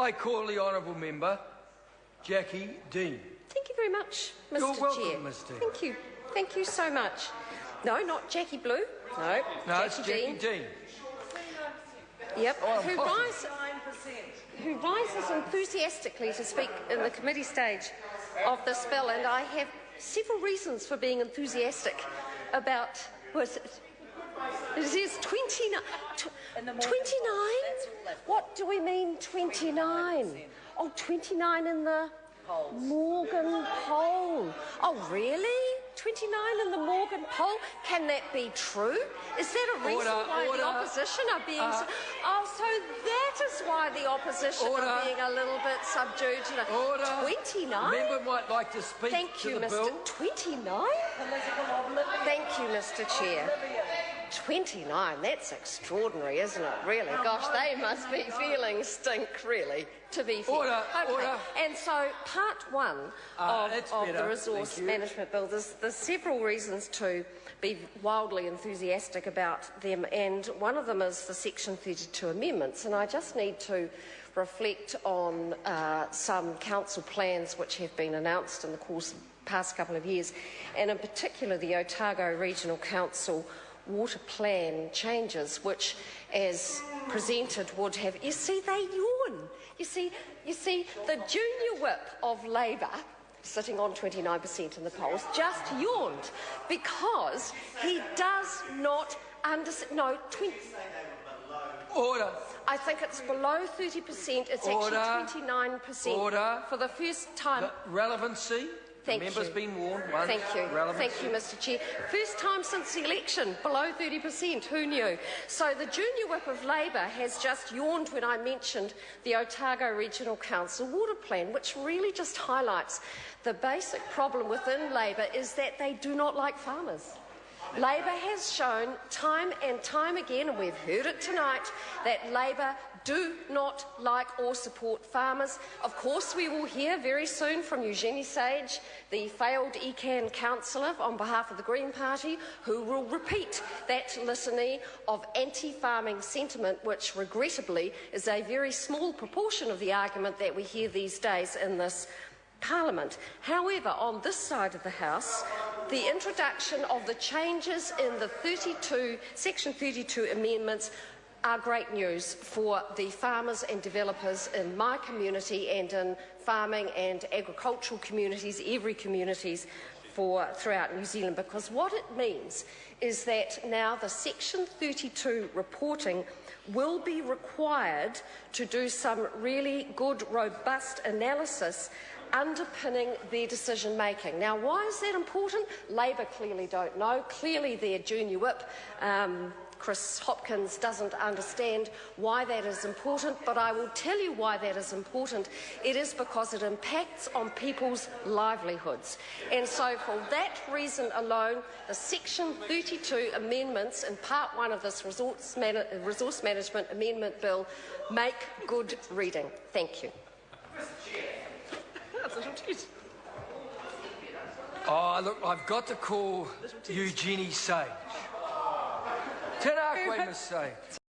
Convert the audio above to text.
I call the honourable member, Jackie Dean. Thank you very much, Mr. You're welcome, Chair. Ms. Dean. Thank you. Thank you so much. No, not Jackie Blue. No, It's Jackie Dean. Yep. Oh, Who rises enthusiastically to speak in the committee stage of this bill, and I have several reasons for being enthusiastic about what it is. 29. 29? What do we mean 29? Oh, 29 in the Morgan poll. Oh, really? 29 in the Morgan poll? Can that be true? Is that a reason why the opposition are being... so that is why the opposition are being a little bit subdued. You know. 29? Member might like to speak to the bill. 29? Thank you, Mr. Chair. 29, that's extraordinary, isn't it, really? Gosh, they must be feeling stink, really, to be fair. Order. And so, part one of the resource management bill, there's several reasons to be wildly enthusiastic about them, and one of them is the Section 32 amendments, and I just need to reflect on some council plans which have been announced in the course of the past couple of years, and in particular the Otago Regional Council water plan changes, which, as presented, would have... You see, they yawn. You see, the junior whip of Labour, sitting on 29% in the polls, just yawned because he does not understand... No, 20... Order. I think it's below 30%. It's actually 29%. Order. For the first time... Relevancy. Members been warned once. Thank you, Mr. Chair. First time since the election, below 30%. Who knew? So the junior whip of Labour has just yawned when I mentioned the Otago Regional Council water plan, which really just highlights the basic problem within Labour is that they do not like farmers. Labour has shown time and time again, and we've heard it tonight, that Labour do not like or support farmers. Of course, we will hear very soon from Eugenie Sage, the failed ECAN councillor on behalf of the Green Party, who will repeat that litany of anti-farming sentiment, which regrettably is a very small proportion of the argument that we hear these days in this Parliament. However, on this side of the House, the introduction of the changes in the Section 32 amendments are great news for the farmers and developers in my community and in farming and agricultural communities, every communities throughout New Zealand, because what it means is that now the Section 32 reporting will be required to do some really good, robust analysis underpinning their decision-making. Now, why is that important? Labour clearly don't know. Clearly their junior whip, Chris Hopkins, doesn't understand why that is important, but I will tell you why that is important. It is because it impacts on people's livelihoods. And so for that reason alone, the Section 32 amendments in Part 1 of this Resource Management Amendment Bill make good reading. Thank you. Oh, look, I've got to call Eugenie Sage. Tēnā koe, Ms. Sage.